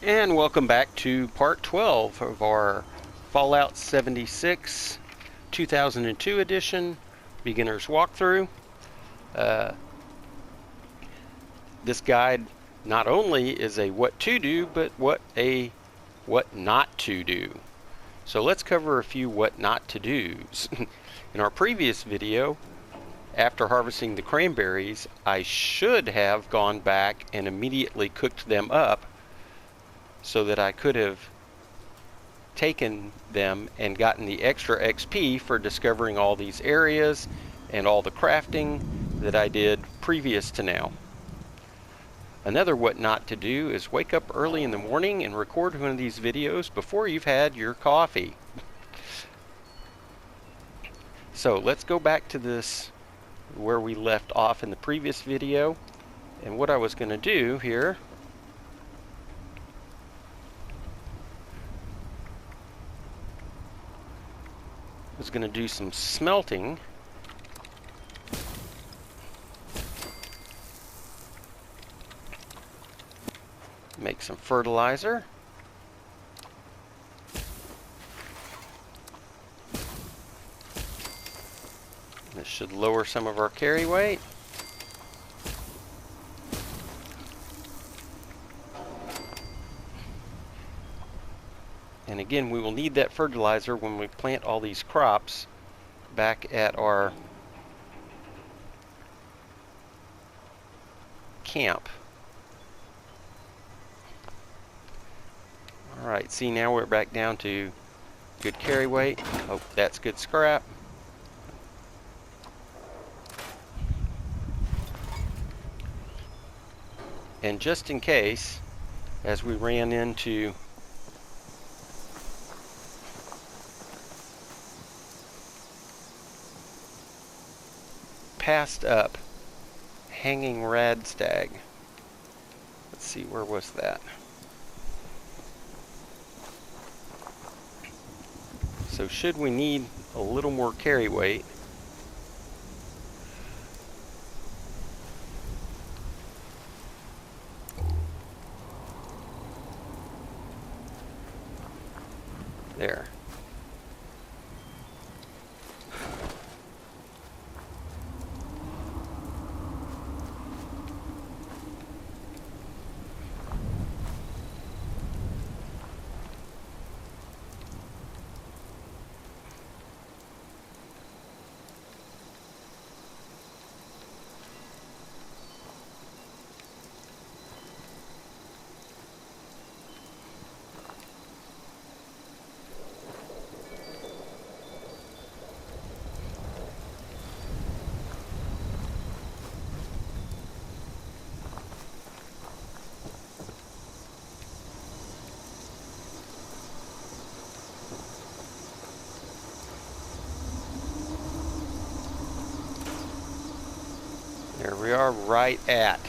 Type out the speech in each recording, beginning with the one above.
And welcome back to part 12 of our Fallout 76 2002 edition beginner's walkthrough. This guide not only is a what to do, but what not to do. So let's cover a few what not to do's. In our previous video, after harvesting the cranberries, I should have gone back and immediately cooked them up so that I could have taken them and gotten the extra XP for discovering all these areas and all the crafting that I did previous to now. Another what not to do is wake up early in the morning and record one of these videos before you've had your coffee. So let's go back to this where we left off in the previous video, and what I was going to do here was going to do some smelting. Make some fertilizer. This should lower some of our carry weight. And again, we will need that fertilizer when we plant all these crops back at our camp. Alright, see, now we're back down to good carry weight. Oh, that's good scrap. And just in case, as we ran into passed up hanging radstag. Let's see, where was that? So should we need a little more carry weight, there. There we are, right at.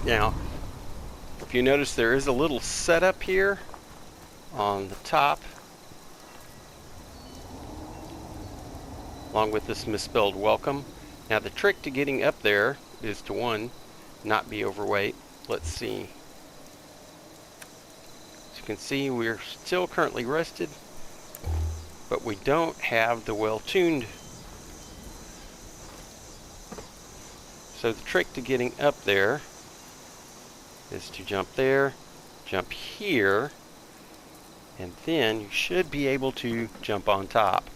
Now, if you notice, there is a little setup here on the top, along with this misspelled welcome. Now, the trick to getting up there is to, one, not be overweight. Let's see. As you can see, we're still currently rested, but we don't have the well-tuned. So the trick to getting up there is to jump there, jump here, and then you should be able to jump on top.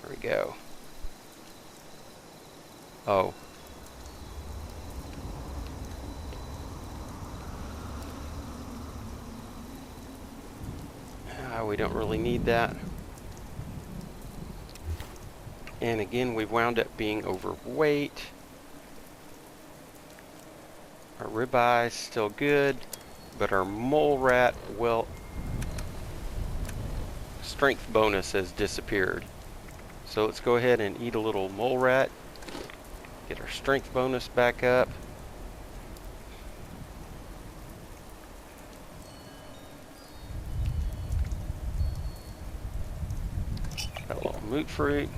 There we go. Oh. We don't really need that. And again, we wound up being overweight. Our ribeye is still good, but our mole rat, well, strength bonus has disappeared. So let's go ahead and eat a little mole rat, get our strength bonus back up. Got a little moot fruit.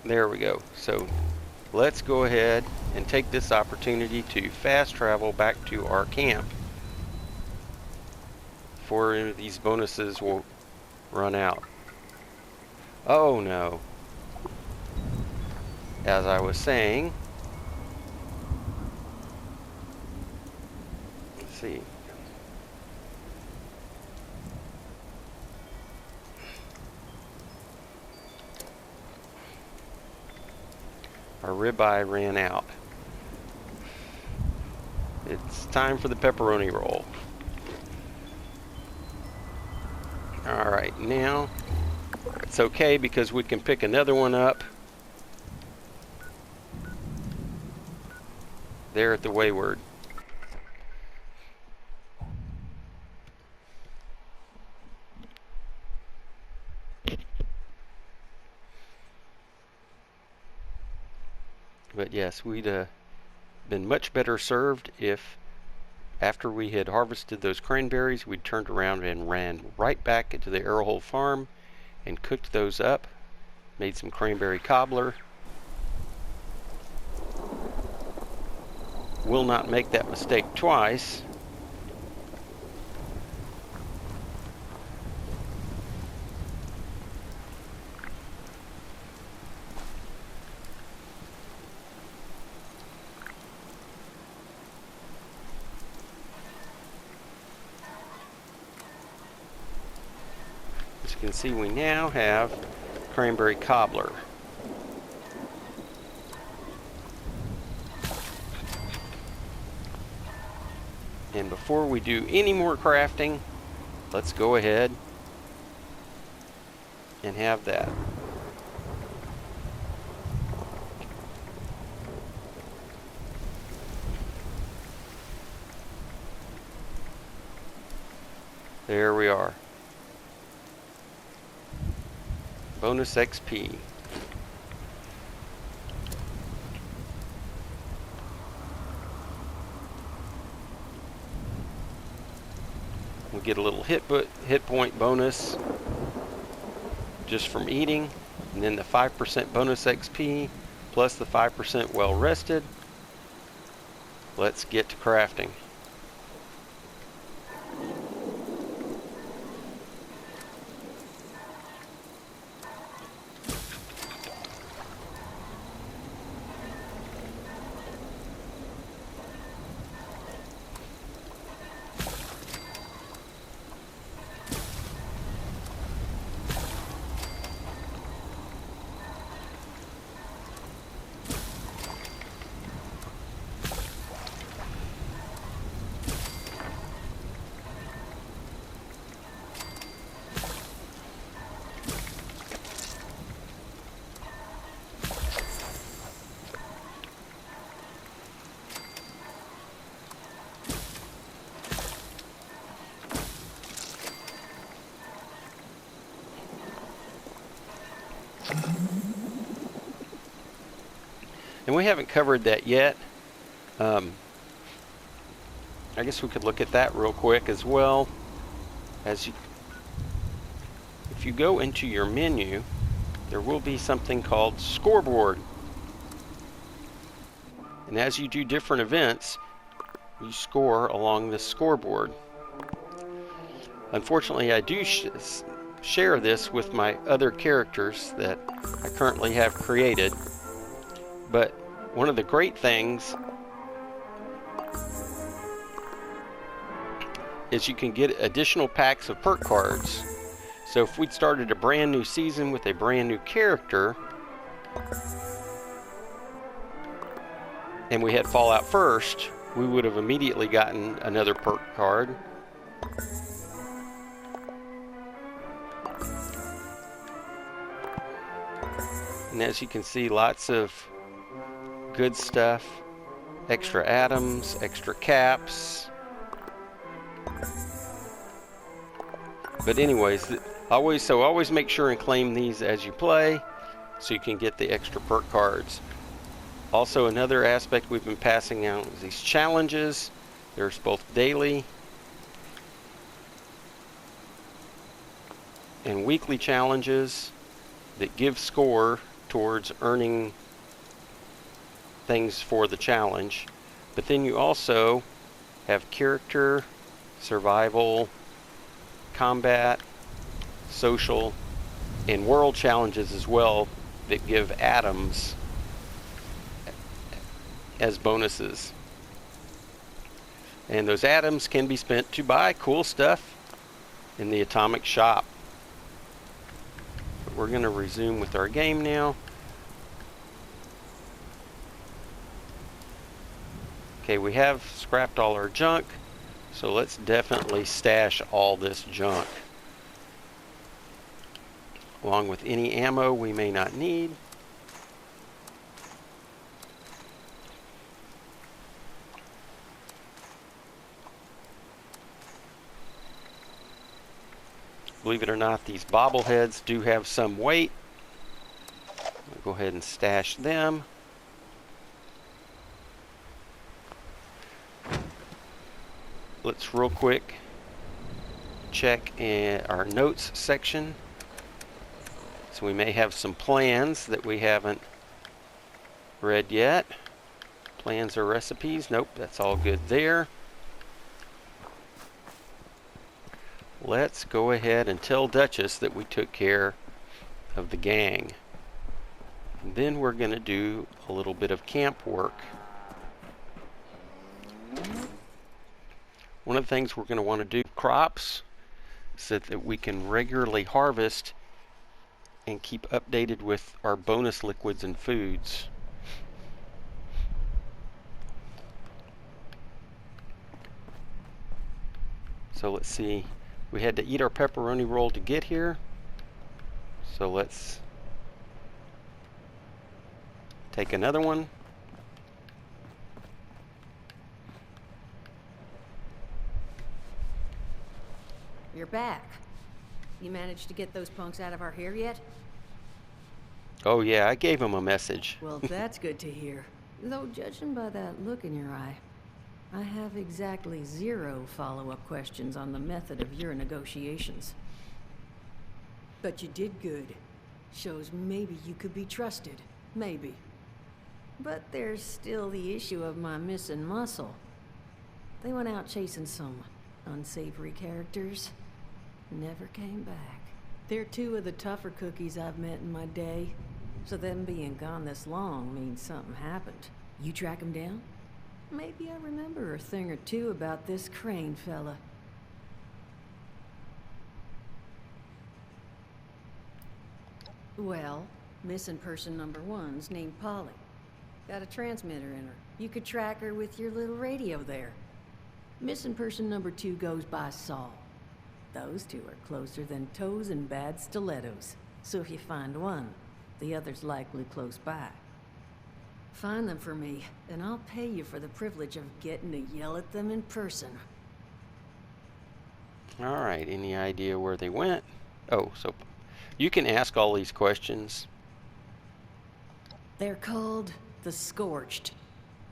There we go. So let's go ahead and take this opportunity to fast travel back to our camp before these bonuses will run out. Oh no. As I was saying, let's see. Our ribeye ran out. It's time for the pepperoni roll. Alright, now it's okay because we can pick another one up there at the Wayward. But yes, we'd been much better served if after we had harvested those cranberries, we'd turned around and ran right back into the Arrowhole farm and cooked those up, made some cranberry cobbler. Will not make that mistake twice. As you can see, we now have cranberry cobbler. And before we do any more crafting, let's go ahead and have that. There we are. Bonus XP. We get a little hit point bonus just from eating, and then the 5% bonus XP plus the 5% well rested. Let's get to crafting. And we haven't covered that yet. I guess we could look at that real quick as well. If you go into your menu, there will be something called scoreboard. And as you do different events, you score along this scoreboard. Unfortunately, I do share this with my other characters that I currently have created. But one of the great things is you can get additional packs of perk cards. So if we'd started a brand new season with a brand new character and we had Fallout first, we would have immediately gotten another perk card. And as you can see, lots of good stuff, extra atoms, extra caps. But anyways, always make sure and claim these as you play so you can get the extra perk cards. Also, another aspect we've been passing out is these challenges. There's both daily and weekly challenges that give score towards earning things for the challenge. But then you also have character, survival, combat, social, and world challenges as well that give atoms as bonuses. And those atoms can be spent to buy cool stuff in the atomic shop. But we're going to resume with our game now. Okay, we have scrapped all our junk, so let's definitely stash all this junk, along with any ammo we may not need. Believe it or not, these bobbleheads do have some weight. I'll go ahead and stash them. Let's real quick check in our notes section. So we may have some plans that we haven't read yet. Plans or recipes? Nope, that's all good there. Let's go ahead and tell Duchess that we took care of the gang. And then we're going to do a little bit of camp work. One of the things we're going to want to do crops so that we can regularly harvest and keep updated with our bonus liquids and foods. So let's see. We had to eat our pepperoni roll to get here. So let's take another one. You're back. You managed to get those punks out of our hair yet? Oh yeah, I gave him a message. Well, that's good to hear. Though judging by that look in your eye, I have exactly 0 follow-up questions on the method of your negotiations. But you did good. Shows maybe you could be trusted. Maybe. But there's still the issue of my missing muscle. They went out chasing some unsavory characters. Never came back. They're 2 of the tougher cookies I've met in my day. So them being gone this long means something happened. You track them down? Maybe I remember a thing or two about this Crane fella. Well, missing person number 1's named Polly. Got a transmitter in her. You could track her with your little radio there. Missing person number 2 goes by Saul. Those 2 are closer than toes and bad stilettos. So if you find one, the other's likely close by. Find them for me, and I'll pay you for the privilege of getting to yell at them in person. Alright, any idea where they went? Oh, so you can ask all these questions. They're called the Scorched.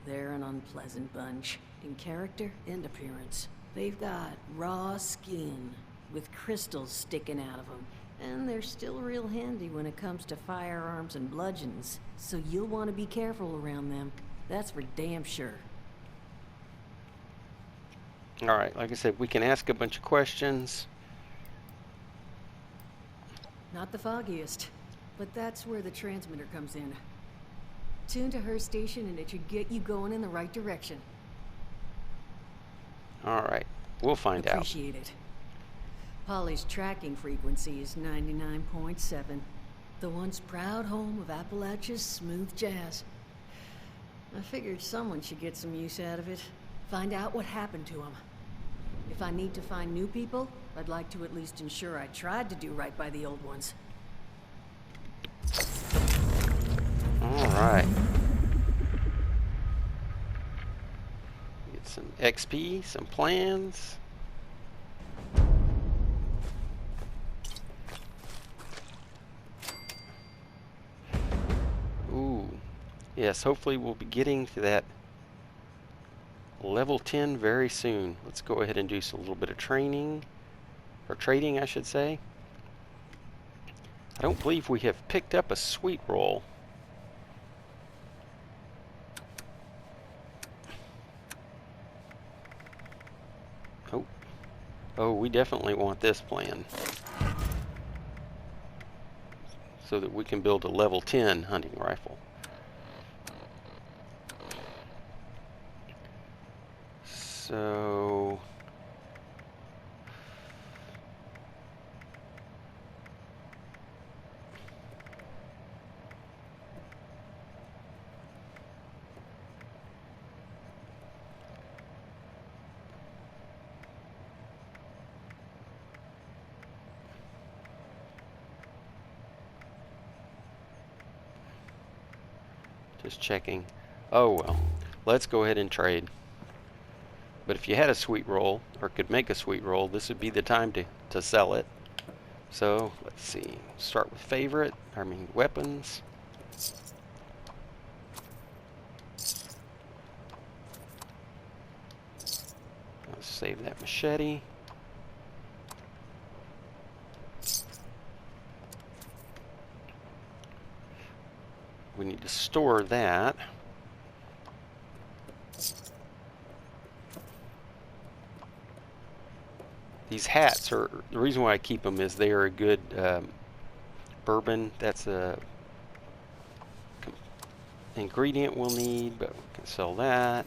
They're an unpleasant bunch, in character and appearance. They've got raw skin, with crystals sticking out of them. And they're still real handy when it comes to firearms and bludgeons, so you'll want to be careful around them. That's for damn sure. Alright, like I said, we can ask a bunch of questions. Not the foggiest, but that's where the transmitter comes in. Tune to her station and it should get you going in the right direction. Alright, we'll find out. Appreciate it. Polly's tracking frequency is 99.7, the once proud home of Appalachia's smooth jazz. I figured someone should get some use out of it. Find out what happened to them. If I need to find new people, I'd like to at least ensure I tried to do right by the old ones. Alright. Get some XP, some plans. Ooh. Yes, hopefully we'll be getting to that level 10 very soon. Let's go ahead and do a little bit of training, or trading I should say. I don't believe we have picked up a sweet roll. Oh, we definitely want this plan, so that we can build a level 10 hunting rifle. So just checking. Oh well, let's go ahead and trade. But if you had a sweet roll, or could make a sweet roll, this would be the time to sell it. So let's see. Start with weapons. Let's save that machete. We need to store that. These hats are, the reason why I keep them is they are a good bourbon. That's a ingredient we'll need, but we can sell that.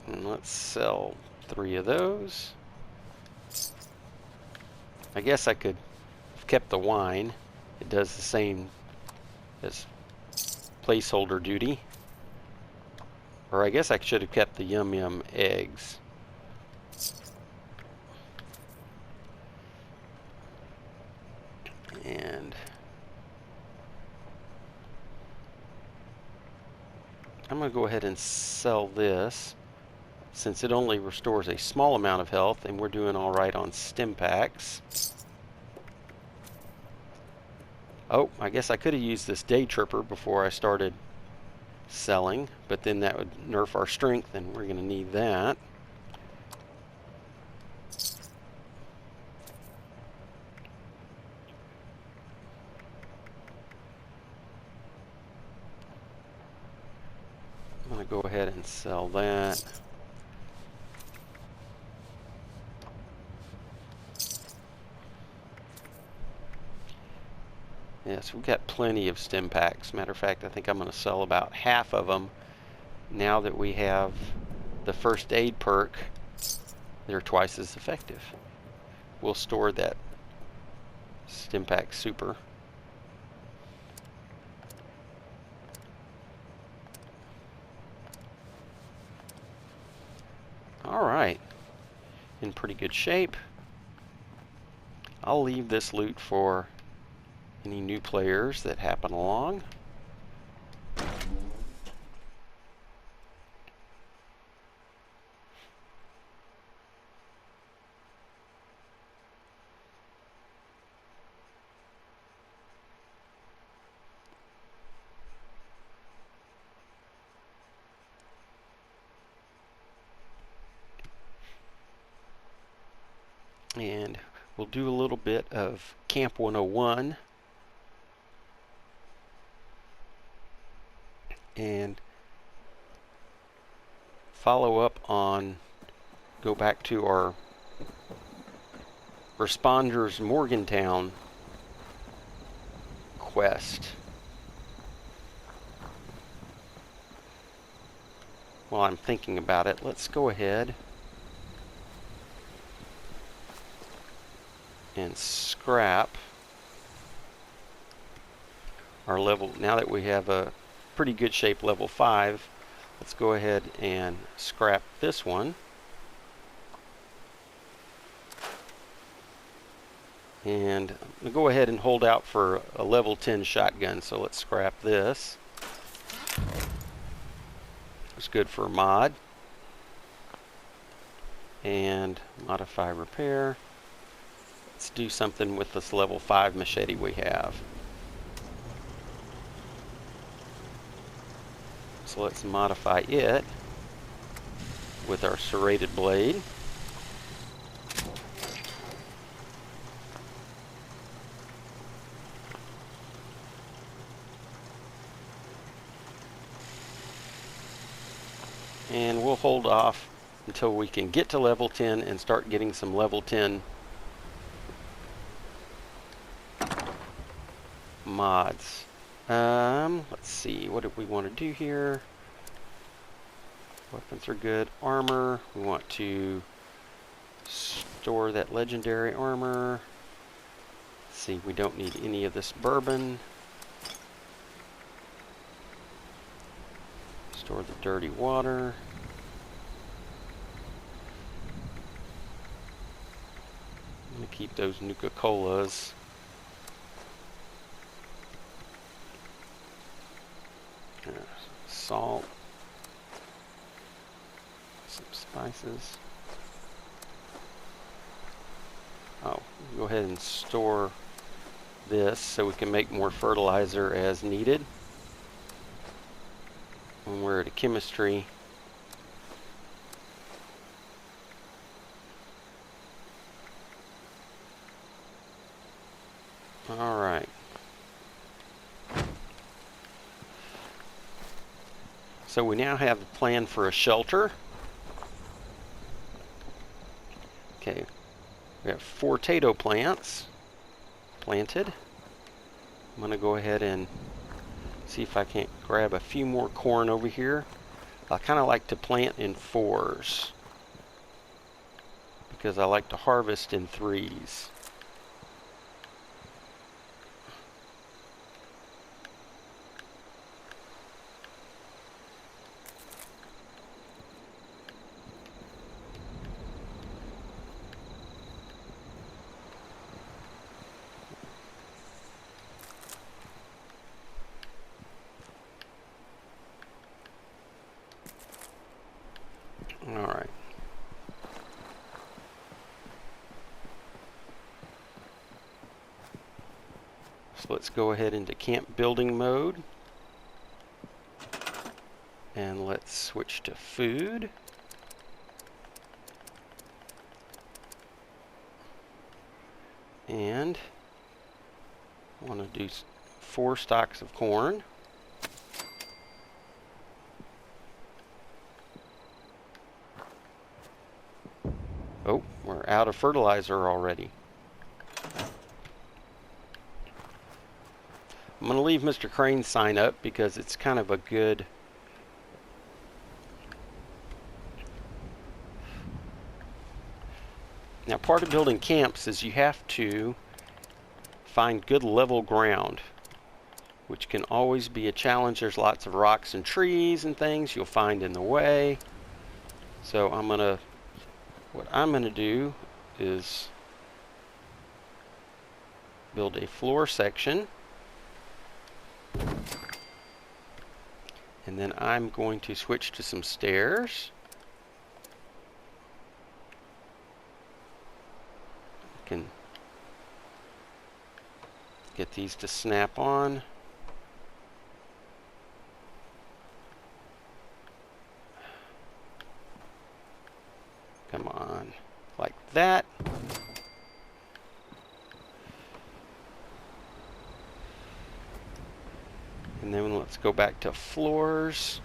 And let's sell 3 of those. I guess I could have kept the wine. It does the same as placeholder duty. Or I guess I should have kept the Yum Yum eggs. And I'm going to go ahead and sell this, since it only restores a small amount of health, and we're doing all right on stim packs. Oh, I guess I could have used this day tripper before I started selling, but then that would nerf our strength, and we're going to need that. I'm going to go ahead and sell that. Yes, we've got plenty of stim packs. Matter of fact, I think I'm going to sell about half of them now that we have the first aid perk. They're twice as effective. We'll store that stim pack super. All right, in pretty good shape. I'll leave this loot for any new players that happen along. And we'll do a little bit of Camp 101. And follow up on, go back to our Responders Morgantown quest. While I'm thinking about it, let's go ahead and scrap our level. Now that we have a pretty good shape level 5, Let's go ahead and scrap this one. And I'm going to go ahead and hold out for a level 10 shotgun, so let's scrap this. It's good for a mod. And modify repair. Let's do something with this level 5 machete we have. So let's modify it with our serrated blade. And we'll hold off until we can get to level 10 and start getting some level 10 mods. Let's see, what do we want to do here? Weapons are good. Armor, we want to store that legendary armor. Let's see, we don't need any of this bourbon. Store the dirty water. I'm going to keep those Nuka-Colas. Salt. Some spices. Oh, go ahead and store this so we can make more fertilizer as needed. When we're at a chemistry, all right. So we now have a plan for a shelter. Okay, we have 4 potato plants planted. I'm going to go ahead and see if I can't grab a few more corn over here. I kind of like to plant in 4s because I like to harvest in 3s. All right. So let's go ahead into camp building mode. And let's switch to food. And I want to do 4 stalks of corn. Oh, we're out of fertilizer already. I'm going to leave Mr. Crane's sign up because it's kind of a good Now, part of building camps is you have to find good level ground, which can always be a challenge. There's lots of rocks and trees and things you'll find in the way. So what I'm gonna do is build a floor section, and then I'm going to switch to some stairs. Can get these to snap on. Come on, like that. And then let's go back to floors.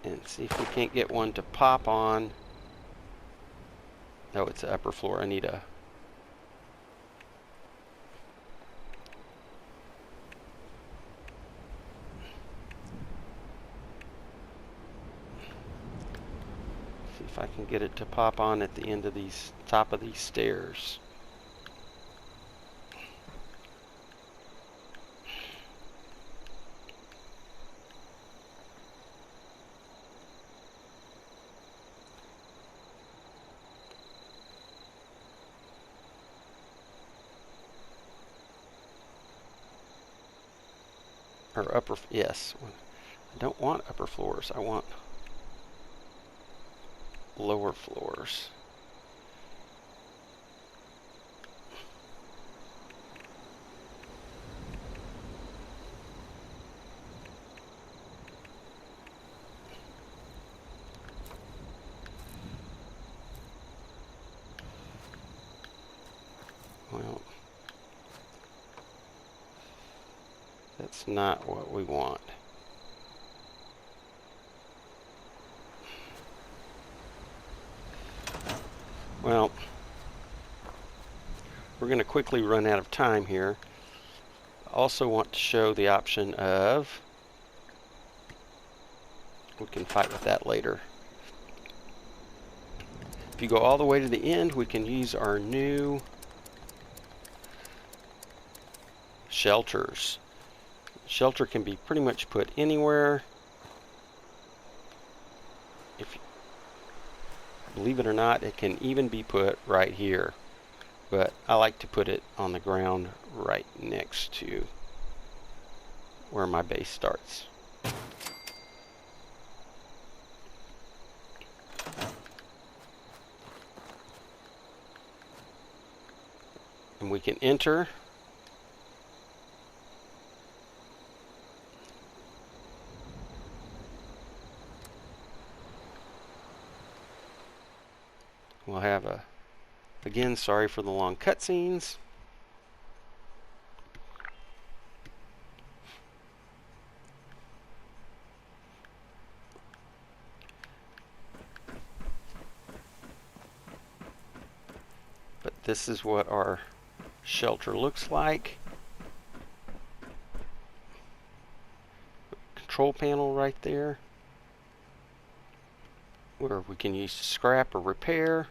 And see if we can't get one to pop on. Oh, it's the upper floor. I need a... If I can get it to pop on at the end of these, top of these stairs. Or upper, yes. I don't want upper floors. I want lower floors. Well, that's not what we want. Well, we're going to quickly run out of time here. I also want to show the option of, we can fight with that later. If you go all the way to the end, we can use our new shelters. Shelter can be pretty much put anywhere. If, believe it or not, it can even be put right here. But I like to put it on the ground right next to where my base starts. And we can enter. We'll have a, again, sorry for the long cutscenes. But this is what our shelter looks like. Control panel right there, where we can use to scrap or repair.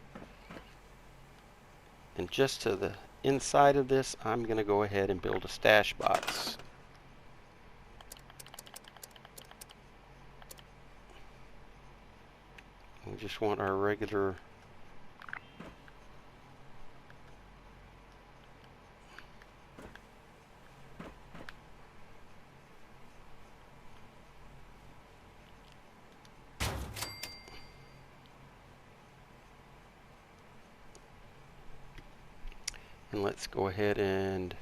And just to the inside of this, I'm going to go ahead and build a stash box. We just want our regular and let's go ahead and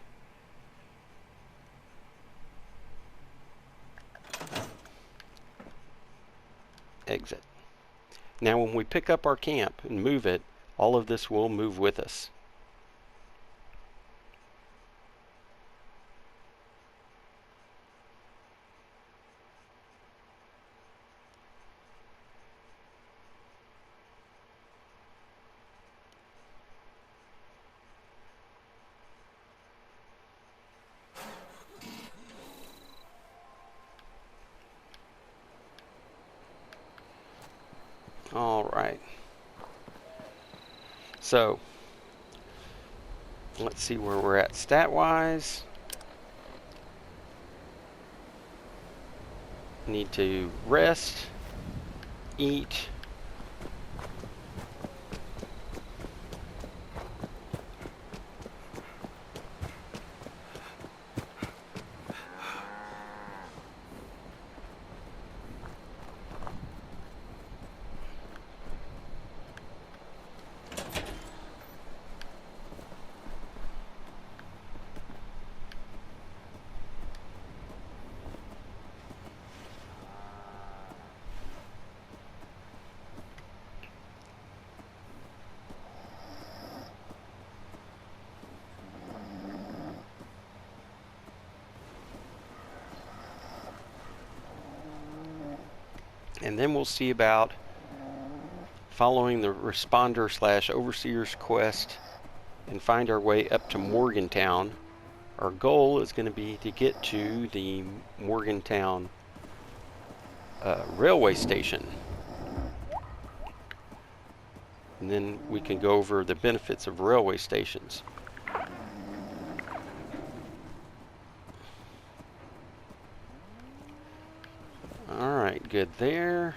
exit. Now when we pick up our camp and move it, all of this will move with us. All right. So, let's see where we're at stat-wise. Need to rest, eat, and then we'll see about following the responder / overseer's quest and find our way up to Morgantown. Our goal is going to be to get to the Morgantown railway station. and then we can go over the benefits of railway stations. Alright, good there.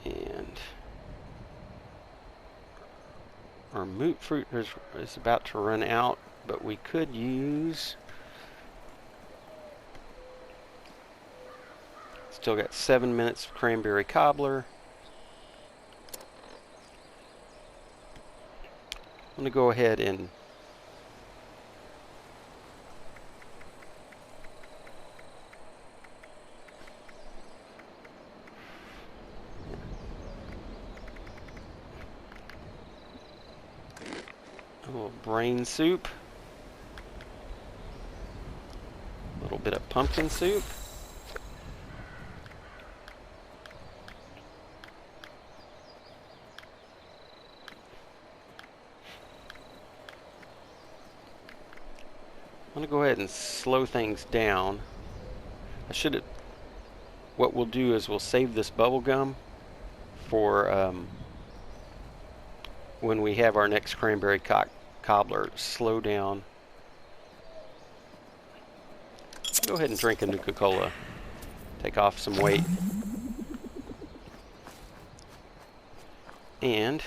And our moot fruit is about to run out, but we could use... Still got 7 minutes of cranberry cobbler. I'm going to go ahead and a little brain soup, a little bit of pumpkin soup. I'm going to go ahead and slow things down. What we'll do is we'll save this bubble gum for when we have our next cranberry cobbler. Slow down. Go ahead and drink a Nuka-Cola. Take off some weight. And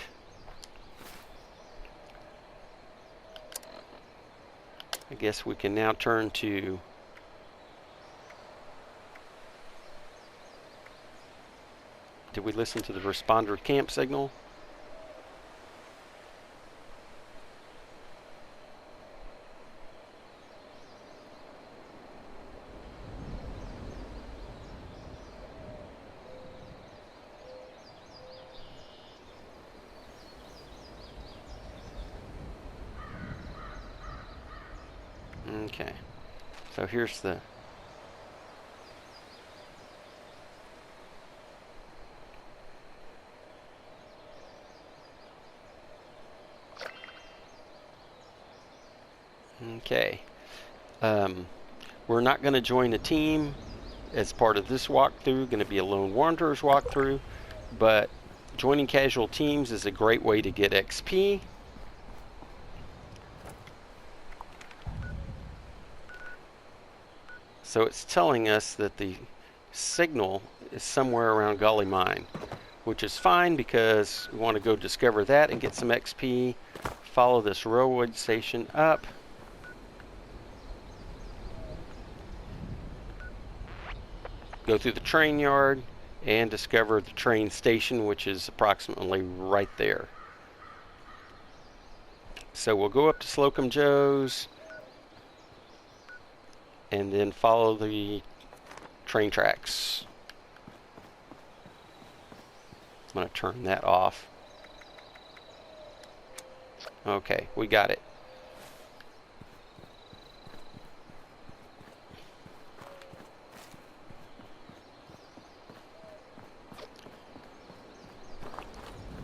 I guess we can now turn to did we listen to the responder camp signal? Okay, so here's the okay. We're not going to join a team as part of this walkthrough. Going to be a Lone Wanderers walkthrough, but joining casual teams is a great way to get XP. So it's telling us that the signal is somewhere around Gaully Mine, which is fine because we want to go discover that and get some XP. Follow this railroad station up. Go through the train yard and discover the train station, which is approximately right there. So we'll go up to Slocum Joe's and then follow the train tracks. I'm going to turn that off. Okay, we got it.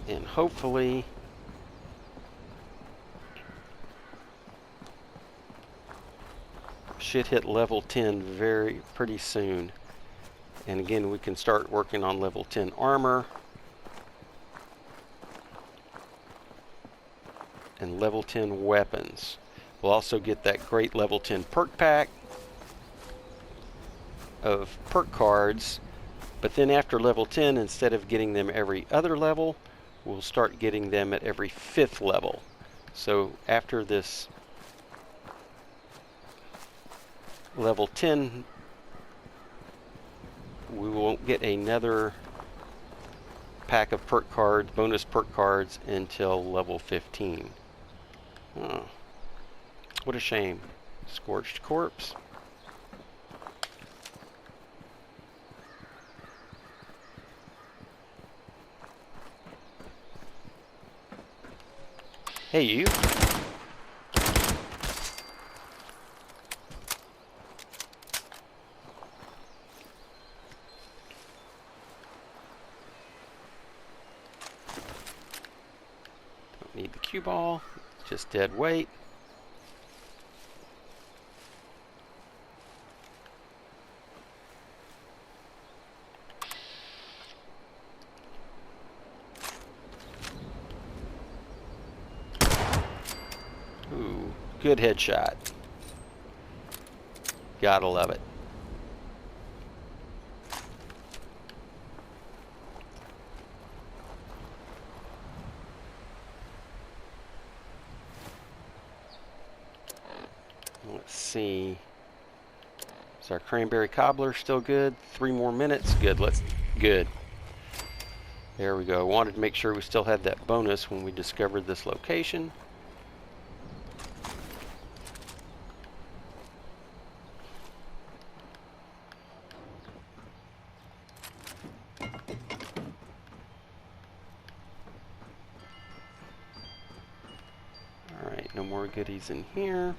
And hopefully should hit level 10 pretty soon. And again, we can start working on level 10 armor and level 10 weapons. We'll also get that great level 10 perk pack of perk cards, but then after level 10, instead of getting them every other level, we'll start getting them at every 5th level. So after this level 10, we won't get another pack of perk cards, bonus perk cards, until level 15. Oh, what a shame. Scorched corpse. Hey, you. Don't need the cue ball, just dead weight. Good headshot. Gotta love it. Let's see. Is our cranberry cobbler still good? 3 more minutes. Good. Good. There we go. Wanted to make sure we still had that bonus when we discovered this location. Alright, no more goodies in here.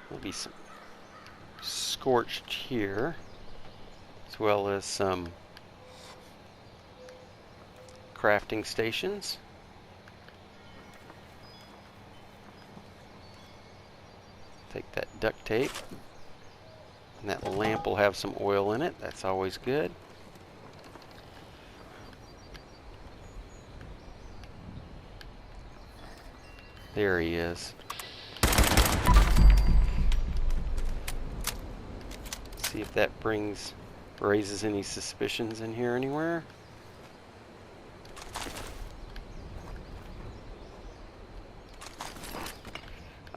There'll be some scorched here, as well as some crafting stations. Take that duct tape, and that lamp will have some oil in it. That's always good. There he is. See if that raises any suspicions in here anywhere.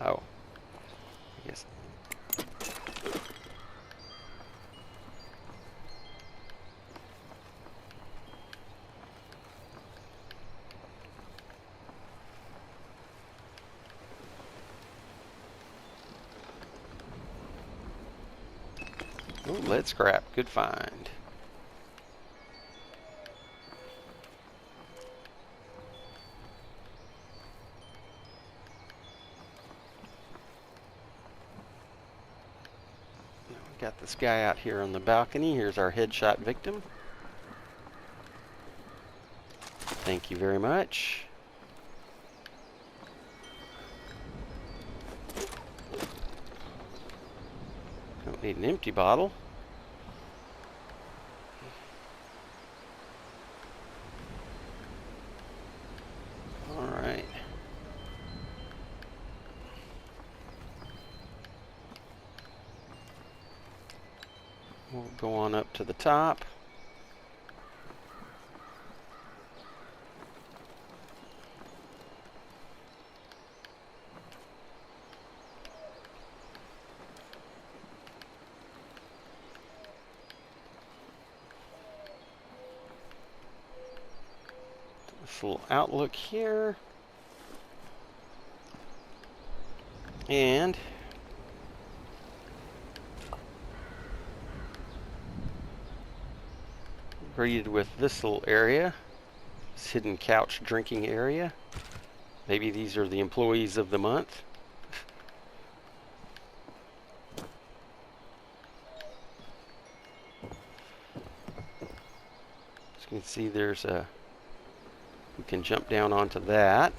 Oh, I guess. Oh, lead scrap. Good find. Now we got this guy out here on the balcony. Here's our headshot victim. Thank you very much. Don't need an empty bottle. Alright. We'll go on up to the top. This little outlook here. And greeted with this little area, this hidden couch drinking area. Maybe these are the employees of the month. As you can see, there's a, we can jump down onto that.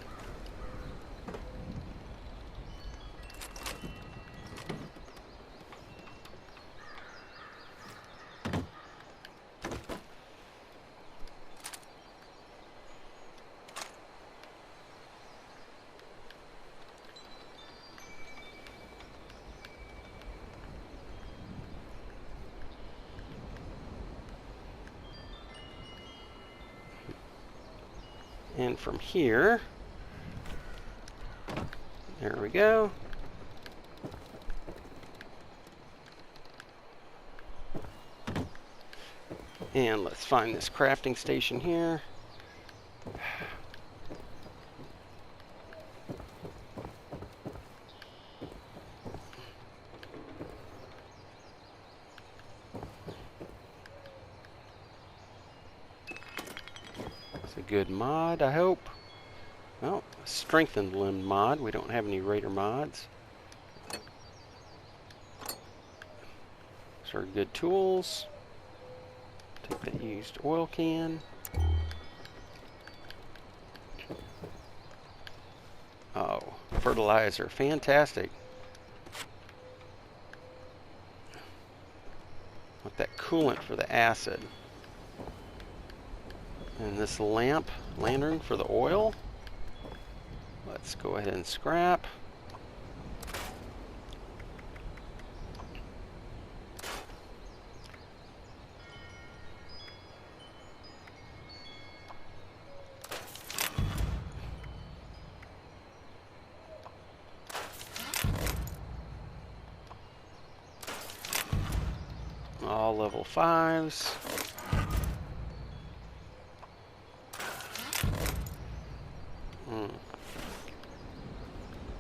And from here, there we go. And let's find this crafting station here. Good mod, I hope. Well, strengthened limb mod. We don't have any raider mods. These are good tools. Take that used oil can. Oh, fertilizer. Fantastic. Want that coolant for the acid. And this lantern for the oil. Let's go ahead and scrap. All level 5s.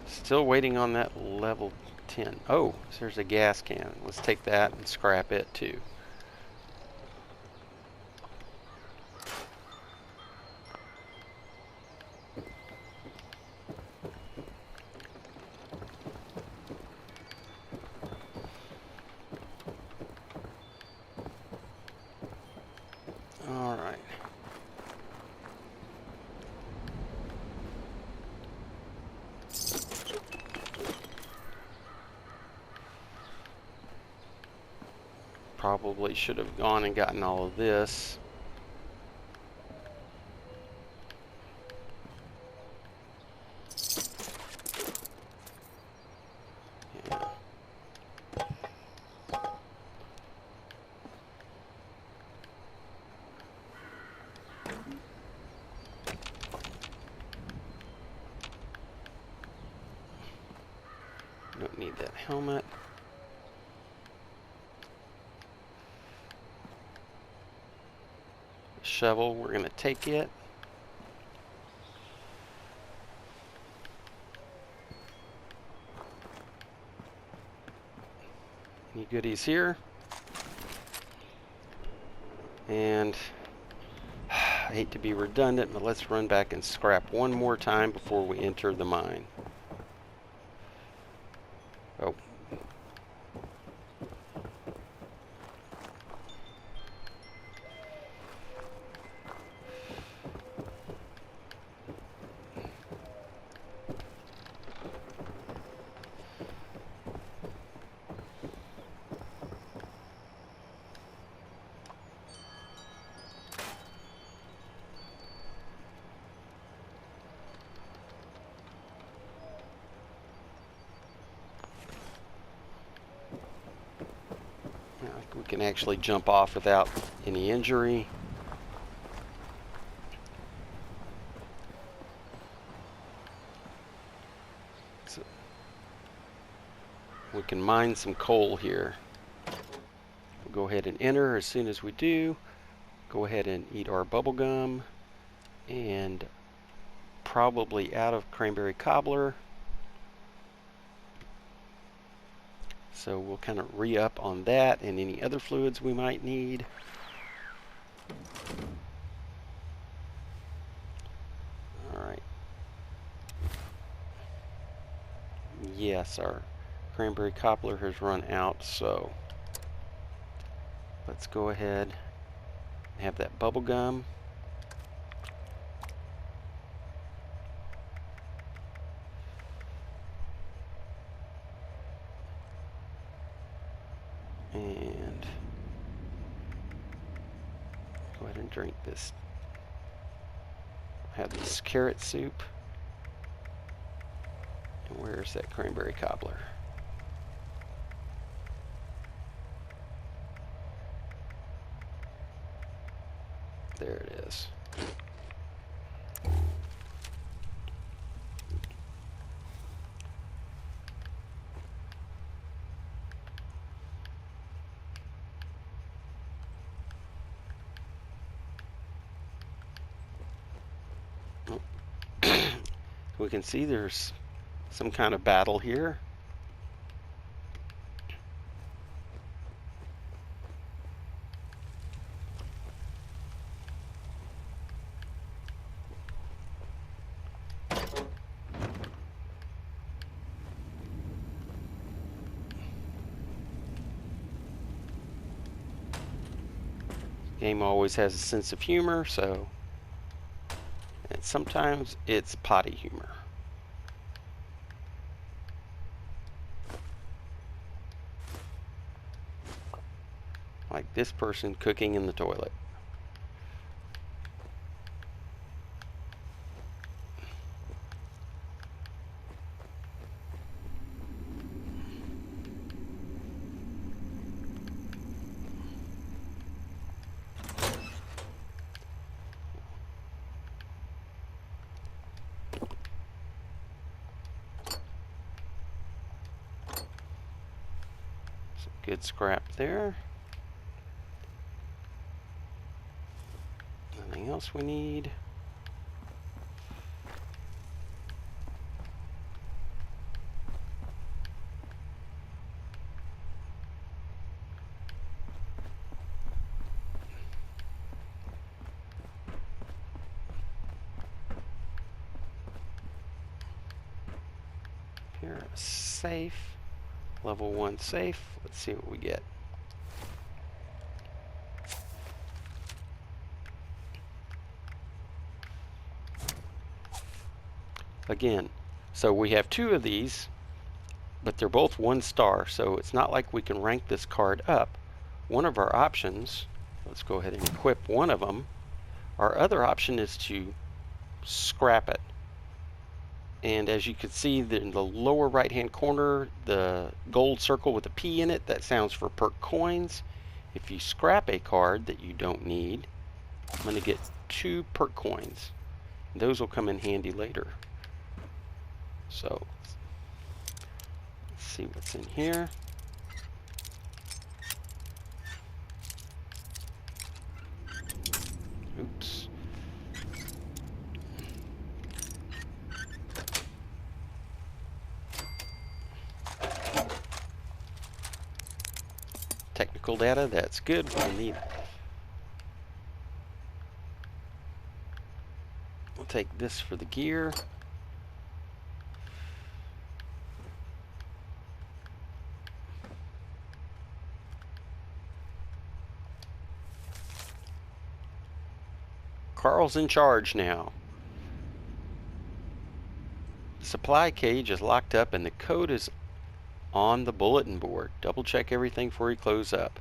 Still waiting on that level 10. Oh, so there's a gas can. Let's take that and scrap it too. All right. Probably should have gone and gotten all of this. Yeah. Don't need that helmet. Shovel, we're going to take it. Any goodies here? And I hate to be redundant, but let's run back and scrap one more time before we enter the mine. Oh. We can actually jump off without any injury. So we can mine some coal here. We'll go ahead and enter. As soon as we do, go ahead and eat our bubble gum and probably out of cranberry cobbler. So we'll kind of re-up on that and any other fluids we might need. All right. Yes, our cranberry cobbler has run out, so let's go ahead and have that bubble gum. And go ahead and drink this. Have this carrot soup. And where's that cranberry cobbler? There it is. We can see there's some kind of battle here. Game always has a sense of humor, so and sometimes it's potty humor. like this person cooking in the toilet. Some good scrap there. Nothing else we need. Here, a safe. Level 1 safe. Let's see what we get. Again, so we have 2 of these, but they're both 1 star, so it's not like we can rank this card up. One of our options, let's go ahead and equip one of them. Our other option is to scrap it. And as you can see in the lower right hand corner, the gold circle with a P in it, that sounds for perk coins. If you scrap a card that you don't need, I'm going to get 2 perk coins. Those will come in handy later. So let's see what's in here. Oops. Technical data, that's good. We'll need. We'll take this for the gear. Carl's in charge now. The supply cage is locked up and the code is on the bulletin board. Double check everything before you close up.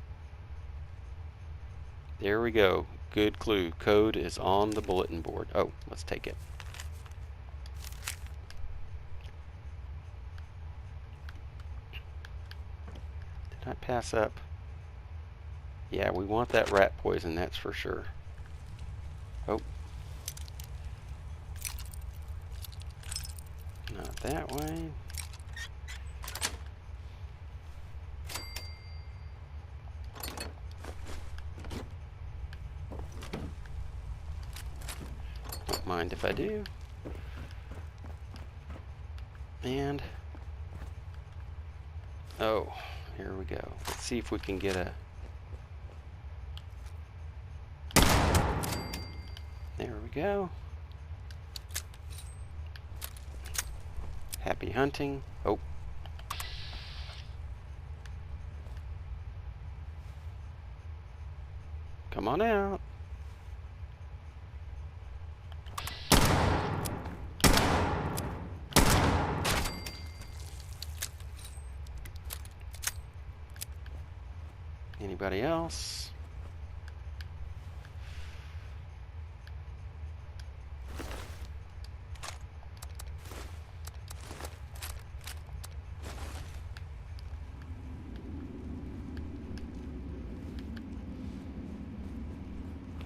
There we go. Good clue. Code is on the bulletin board. Oh, let's take it. Did I pass up? Yeah, we want that rat poison, that's for sure. Oh. Not that way. Don't mind if I do. And oh, here we go. Let's see if we can get a. There we go. Happy hunting. Oh. Come on out. Anybody else?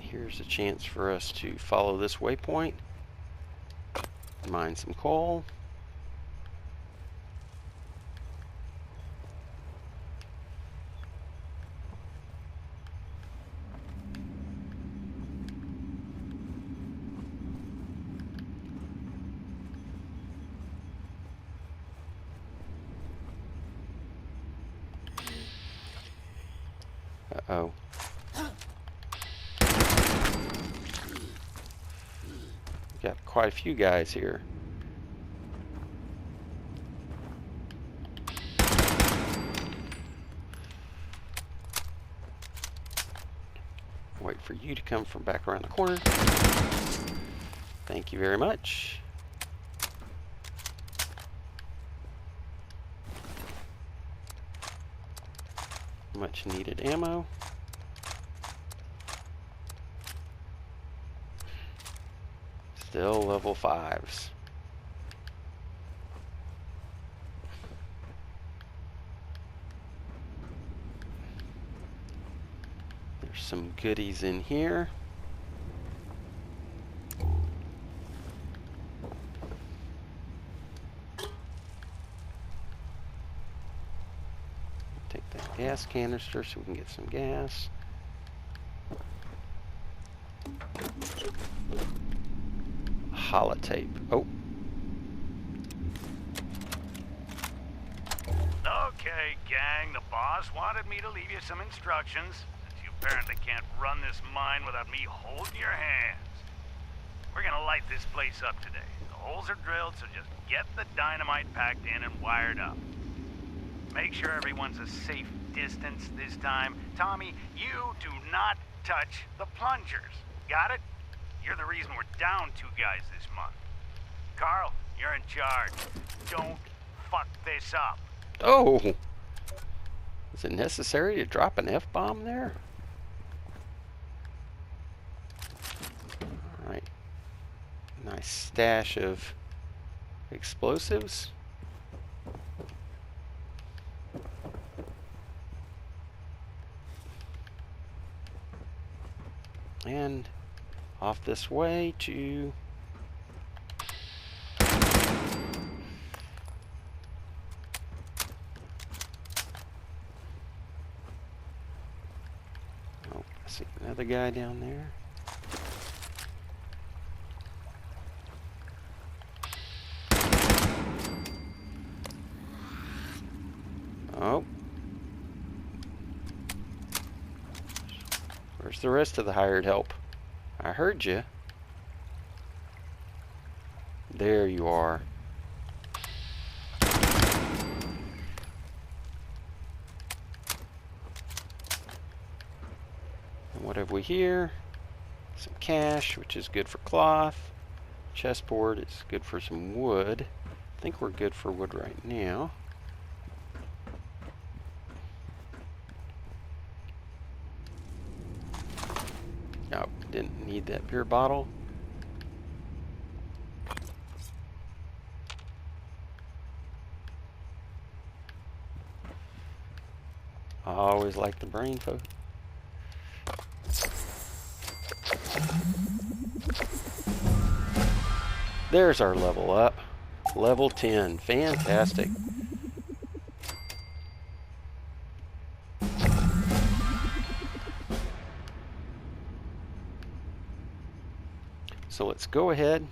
Here's a chance for us to follow this waypoint, mine some coal. Uh-oh. Got quite a few guys here. Wait for you to come from back around the corner. Thank you very much. Much needed ammo. Still level 5s. There's some goodies in here. Take that gas canister so we can get some gas. Holotape. Oh. Okay, gang, the boss wanted me to leave you some instructions, since you apparently can't run this mine without me holding your hands. We're gonna light this place up today. The holes are drilled, so just get the dynamite packed in and wired up. Make sure everyone's a safe distance this time. Tommy, you do not touch the plungers. Got it? You're the reason we're down 2 guys this month. Carl, you're in charge. Don't fuck this up. Oh! Is it necessary to drop an F-bomb there? Alright. Nice stash of explosives. And off this way to I see another guy down there. Oh. Where's the rest of the hired help? I heard you. There you are. And what have we here? Some cash, which is good for cloth. Chessboard is good for some wood. I think we're good for wood right now. Oh, didn't need that beer bottle. I always like the brain folk. There's our level up. Level 10. Fantastic. So let's go ahead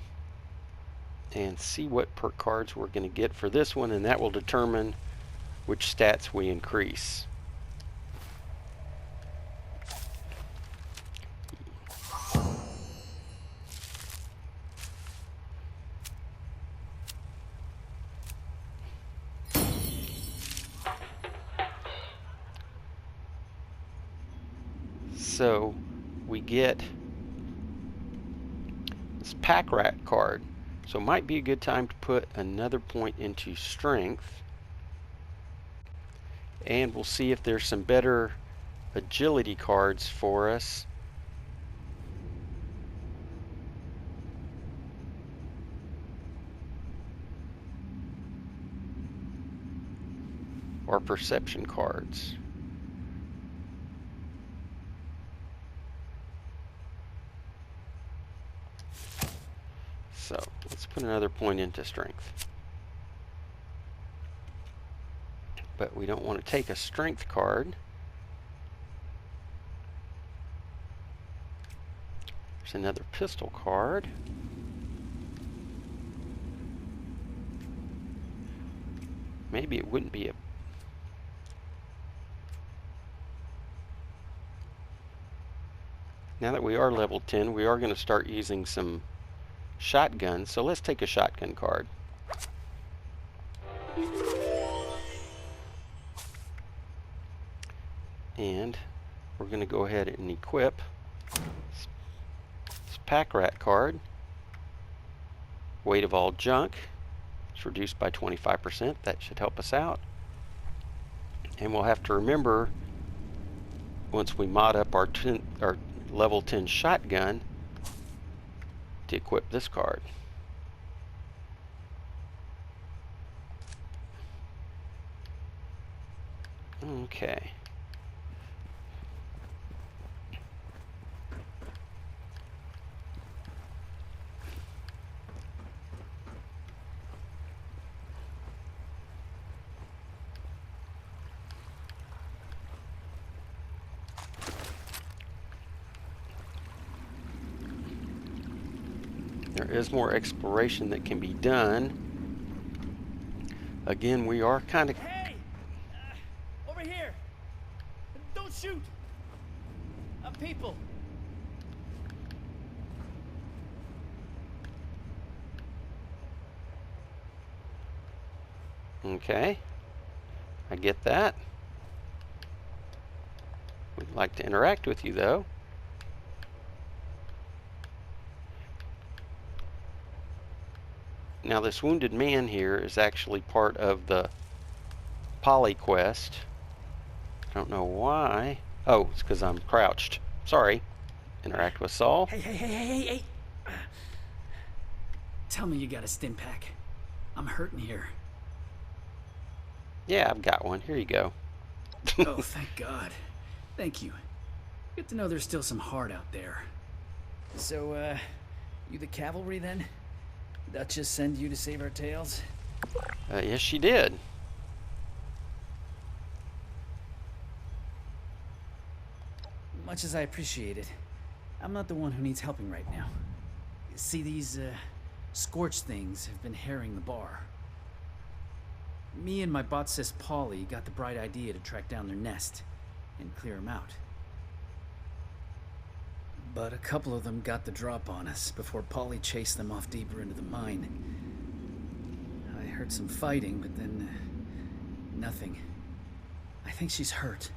and see what perk cards we're going to get for this one, and that will determine which stats we increase. So we get this pack rat card. So it might be a good time to put another point into strength. And we'll see if there's some better agility cards for us. Or perception cards. So let's put another point into strength. But we don't want to take a strength card. There's another pistol card. Maybe it wouldn't be a... Now that we are level 10, we are going to start using some shotguns. So let's take a shotgun card. And we're going to go ahead and equip this pack rat card. Weight of all junk. It's reduced by 25%. That should help us out. And we'll have to remember, once we mod up our level 10 shotgun, to equip this card. Okay. There is more exploration that can be done. Again, we are kind of... Hey! Over here! Don't shoot! People! Okay. I get that. We'd like to interact with you, though. Now, this wounded man here is actually part of the Polly quest. I don't know why. Oh, it's because I'm crouched. Sorry. Interact with Saul. Hey. Tell me you got a stim pack. I'm hurting here. Yeah, I've got one. Here you go. Oh, thank God. Thank you. Good to know there's still some heart out there. So, you the cavalry then? Duchess send you to save our tails? Yes, she did. Much as I appreciate it, I'm not the one who needs helping right now. See, these, scorched things have been harrying the bar. Me and my bot sis Polly got the bright idea to track down their nest and clear them out. But a couple of them got the drop on us before Polly chased them off deeper into the mine. I heard some fighting, but then nothing. I think she's hurt.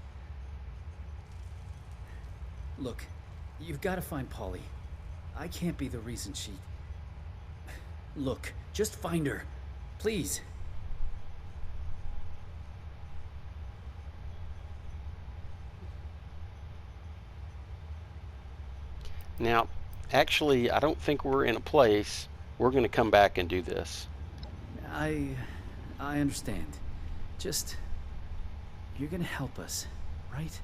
Look, you've got to find Polly. I can't be the reason she... Look, just find her. Please. Now, actually, I don't think we're in a place. We're going to come back and do this. I understand. Just... You're gonna help us, right?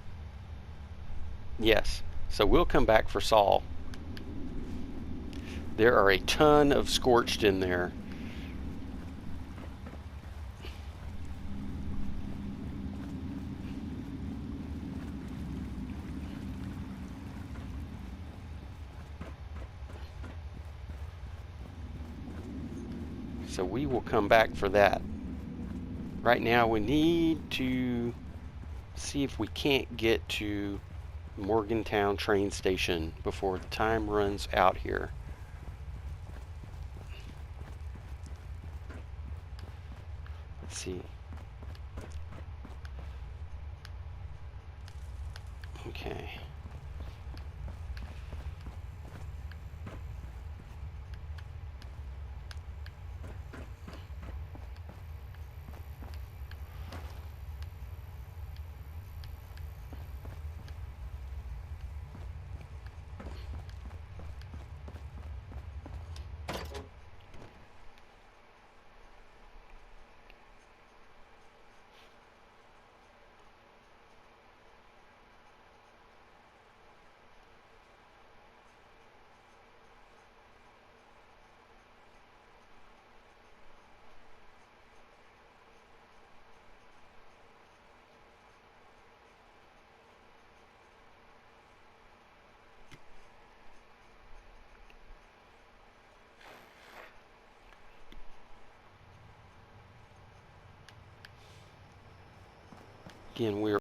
Yes. So we'll come back for Saul. There are a ton of scorched in there. So we will come back for that. Right now we need to see if we can't get to Morgantown train station before the time runs out here. Let's see. Okay. Again, we're